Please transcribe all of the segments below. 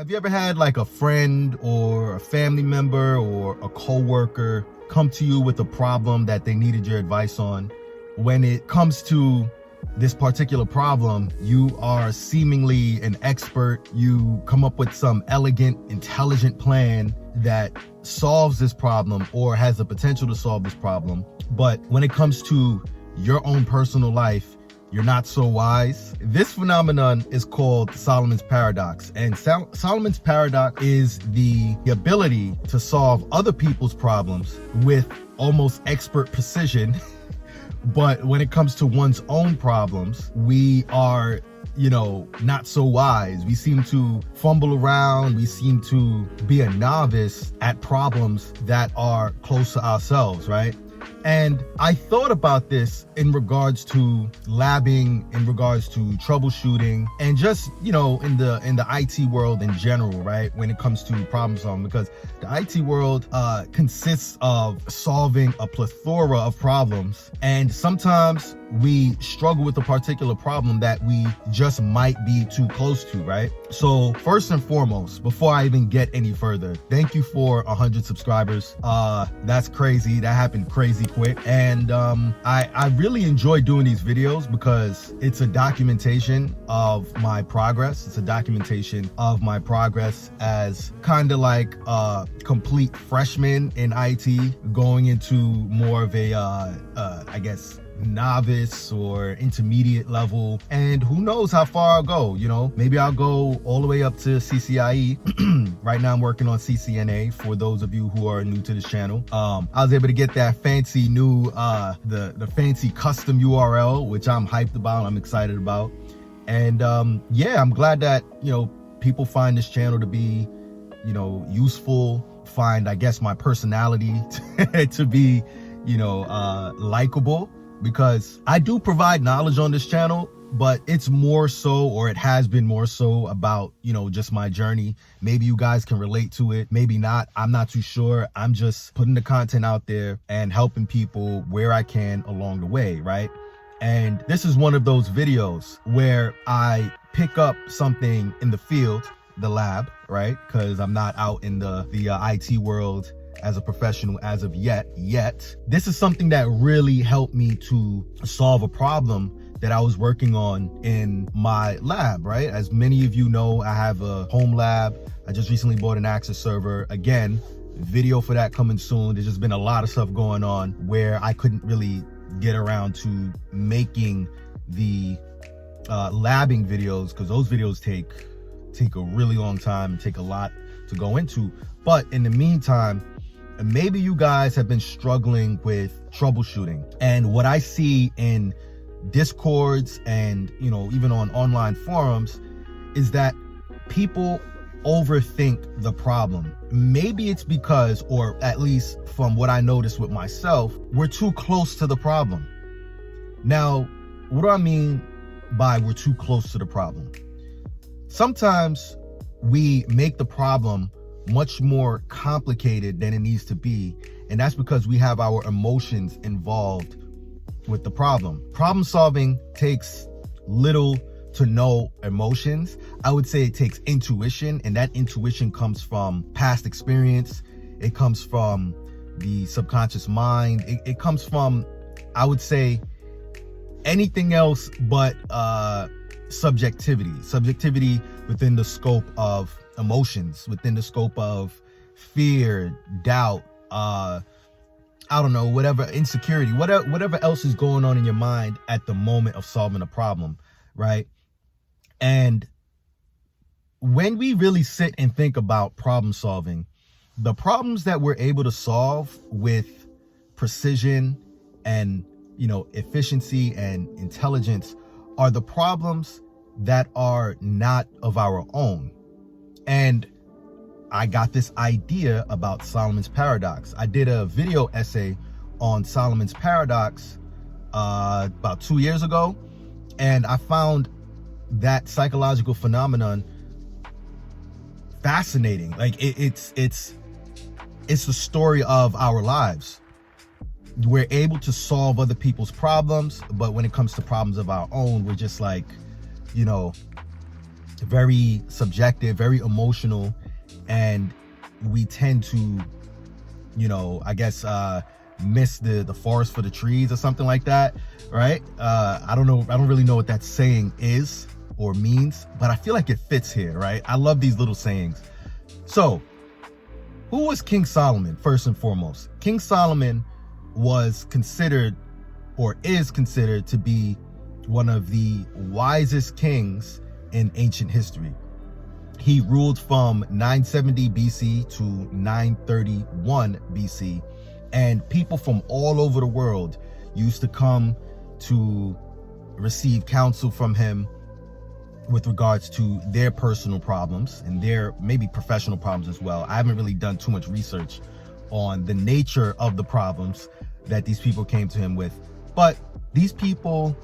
Have you ever had like a friend or a family member or a coworker come to you with a problem that they needed your advice on? When it comes to this particular problem, you are seemingly an expert. You come up with some elegant, intelligent plan that solves this problem or has the potential to solve this problem. But when it comes to your own personal life, you're not so wise. This phenomenon is called Solomon's paradox. And Solomon's paradox is the ability to solve other people's problems with almost expert precision. But when it comes to one's own problems, we are, not so wise. We seem to fumble around. We seem to be a novice at problems that are close to ourselves, right? And I thought about this in regards to labbing, in regards to troubleshooting, and just, in the IT world in general, right? When it comes to problem solving, because the IT world consists of solving a plethora of problems. And sometimes we struggle with a particular problem that we just might be too close to, right? So first and foremost, before I even get any further, thank you for 100 subscribers. That's crazy. That happened crazy quick. And I really enjoy doing these videos because it's a documentation of my progress. It's a documentation of my progress as kind of like a complete freshman in IT going into more of a, I guess, novice or intermediate level, and who knows how far I'll go. Maybe I'll go all the way up to CCIE. Right now I'm working on CCNA, for those of you who are new to this channel. I was able to get that fancy new the fancy custom URL, which I'm hyped about, I'm excited about. And yeah, I'm glad that people find this channel to be useful, find, I guess, my personality to be likable, because I do provide knowledge on this channel, but it's more so, or it has been more so, about just my journey. Maybe you guys can relate to it, maybe not, I'm not too sure. I'm just putting the content out there and helping people where I can along the way, right? And this is one of those videos where I pick up something in the field, the lab, right? Because I'm not out in the IT world as a professional as of yet. This is something that really helped me to solve a problem that I was working on in my lab, right? As many of you know, I have a home lab. I just recently bought an Access server. Again, video for that coming soon. There's just been a lot of stuff going on where I couldn't really get around to making the labbing videos, because those videos take a really long time and take a lot to go into. But in the meantime, maybe you guys have been struggling with troubleshooting, and what I see in discords and even on online forums is that people overthink the problem. Maybe it's because, or at least from what I noticed with myself, we're too close to the problem. Now, what do I mean by we're too close to the problem? Sometimes we make the problem much more complicated than it needs to be, and that's because we have our emotions involved with the problem. Problem solving takes little to no emotions. I would say it takes intuition, and that intuition comes from past experience. It comes from the subconscious mind. It comes from, I would say, anything else but subjectivity within the scope of emotions, within the scope of fear, doubt, I don't know, whatever, insecurity, whatever else is going on in your mind at the moment of solving a problem, right? And when we really sit and think about problem solving, the problems that we're able to solve with precision and efficiency and intelligence are the problems that are not of our own. And I got this idea about Solomon's paradox. I did a video essay on Solomon's paradox about 2 years ago, and I found that psychological phenomenon fascinating. Like it's the story of our lives. We're able to solve other people's problems, but when it comes to problems of our own, we're just like, very subjective, very emotional, and we tend to, I guess, miss the forest for the trees or something like that, right? I don't know. I don't really know what that saying is or means, but I feel like it fits here, right? I love these little sayings. So, who was King Solomon, first and foremost? King Solomon was considered, or is considered, to be one of the wisest kings in ancient history. He ruled from 970 BC to 931 BC, and people from all over the world used to come to receive counsel from him with regards to their personal problems and their maybe professional problems as well. I haven't really done too much research on the nature of the problems that these people came to him with, but these people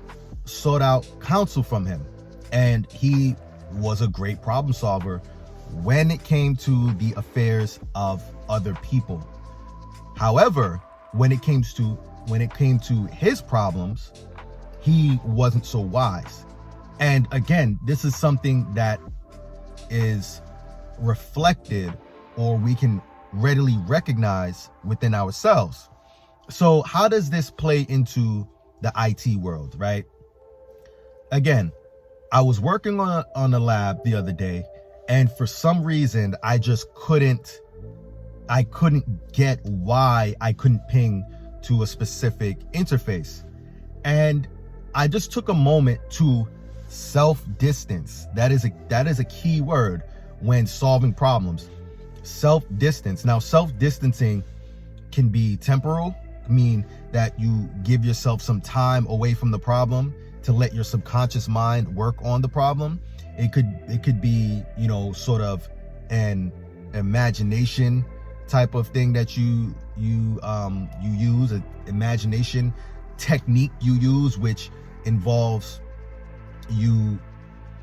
sought out counsel from him, and he was a great problem solver when it came to the affairs of other people. However, when it came to his problems, he wasn't so wise. And again, this is something that is reflected, or we can readily recognize within ourselves. So how does this play into the IT world, right? Again, I was working on a lab the other day, and for some reason, I just couldn't get why I couldn't ping to a specific interface. And I just took a moment to self-distance. That is a key word when solving problems. Self-distance. Now, self-distancing can be temporal, mean that you give yourself some time away from the problem to let your subconscious mind work on the problem. It could be, sort of an imagination type of thing that you use, an imagination technique you use, which involves you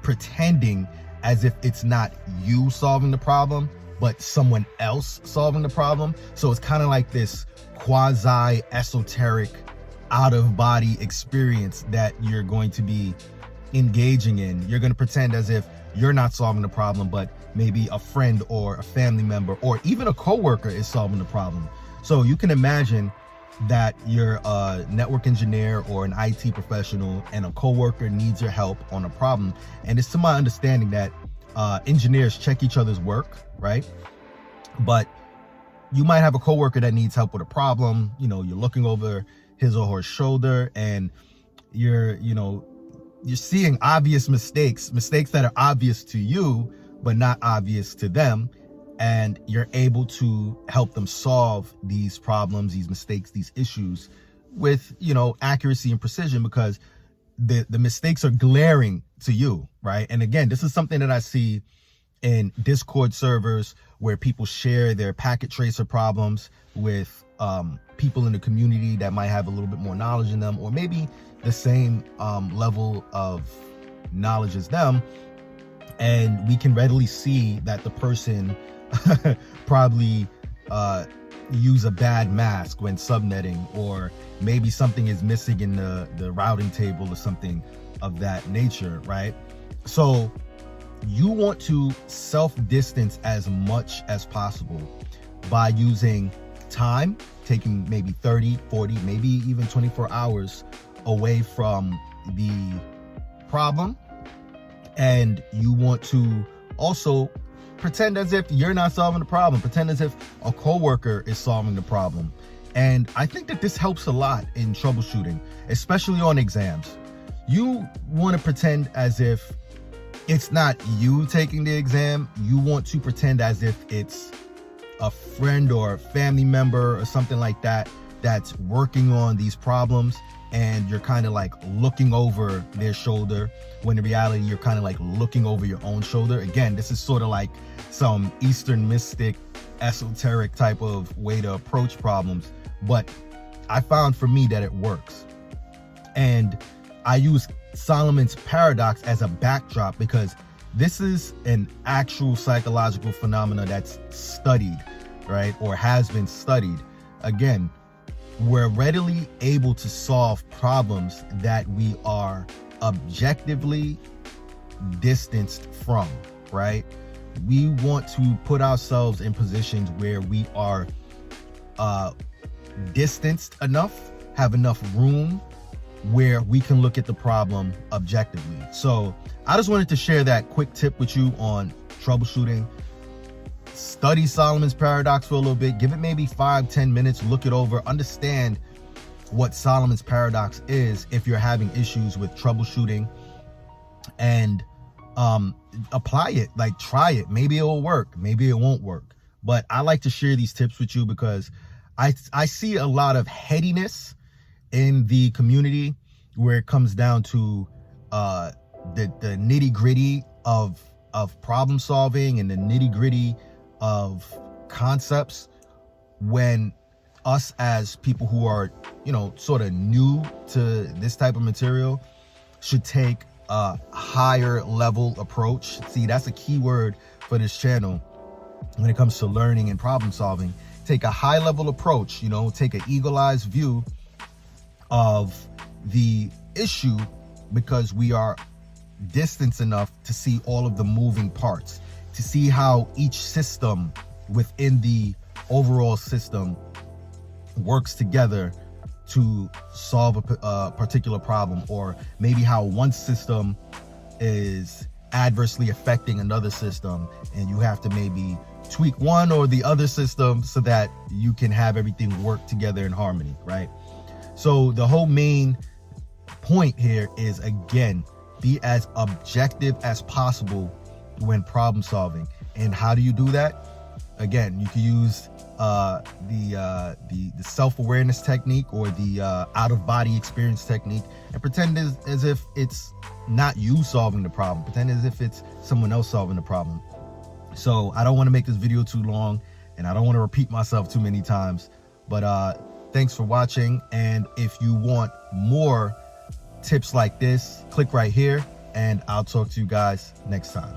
pretending as if it's not you solving the problem, but someone else solving the problem. So it's kind of like this quasi esoteric out of body experience that you're going to be engaging in. You're going to pretend as if you're not solving the problem, but maybe a friend or a family member or even a coworker is solving the problem. So you can imagine that you're a network engineer or an IT professional and a coworker needs your help on a problem. And it's to my understanding that engineers check each other's work, right? But you might have a coworker that needs help with a problem. You're looking over his or her shoulder, and you're seeing obvious mistakes that are obvious to you, but not obvious to them. And you're able to help them solve these problems, these mistakes, these issues with, accuracy and precision, because the mistakes are glaring to you, right? And again, this is something that I see in Discord servers where people share their packet tracer problems with people in the community that might have a little bit more knowledge in them, or maybe the same level of knowledge as them. And we can readily see that the person probably use a bad mask when subnetting, or maybe something is missing in the routing table or something of that nature, right? So you want to self-distance as much as possible by using time, taking maybe 30, 40, maybe even 24 hours away from the problem. And you want to also pretend as if you're not solving the problem. Pretend as if a coworker is solving the problem. And I think that this helps a lot in troubleshooting, especially on exams. You want to pretend as if it's not you taking the exam. You want to pretend as if it's a friend or a family member or something like that that's working on these problems, and you're kind of like looking over their shoulder, when in reality you're kind of like looking over your own shoulder. Again, this is sort of like some Eastern mystic, esoteric type of way to approach problems, but I found for me that it works. And I use Solomon's paradox as a backdrop because this is an actual psychological phenomena that's studied, right? Or has been studied. Again, we're readily able to solve problems that we are objectively distanced from, right? We want to put ourselves in positions where we are distanced enough, have enough room where we can look at the problem objectively. So I just wanted to share that quick tip with you on troubleshooting. Study Solomon's paradox for a little bit, give it maybe 5-10 minutes, look it over, understand what Solomon's paradox is if you're having issues with troubleshooting, and apply it, like try it. Maybe it will work, maybe it won't work. But I like to share these tips with you because I see a lot of headiness in the community where it comes down to the nitty-gritty of problem solving and the nitty-gritty of concepts, when us as people who are, you know, sort of new to this type of material should take a higher level approach. See, that's a key word for this channel when it comes to learning and problem solving. Take a high level approach, you know, take an eagle-eyed view of the issue, because we are distanced enough to see all of the moving parts, to see how each system within the overall system works together to solve a particular problem, or maybe how one system is adversely affecting another system and you have to maybe tweak one or the other system so that you can have everything work together in harmony, right? So the whole main point here is, again, be as objective as possible when problem solving. And how do you do that? Again, you can use the self-awareness technique, or the out-of-body experience technique, and pretend as if it's not you solving the problem. Pretend as if it's someone else solving the problem. So I don't want to make this video too long, and I don't want to repeat myself too many times, but thanks for watching. And if you want more tips like this, click right here, and I'll talk to you guys next time.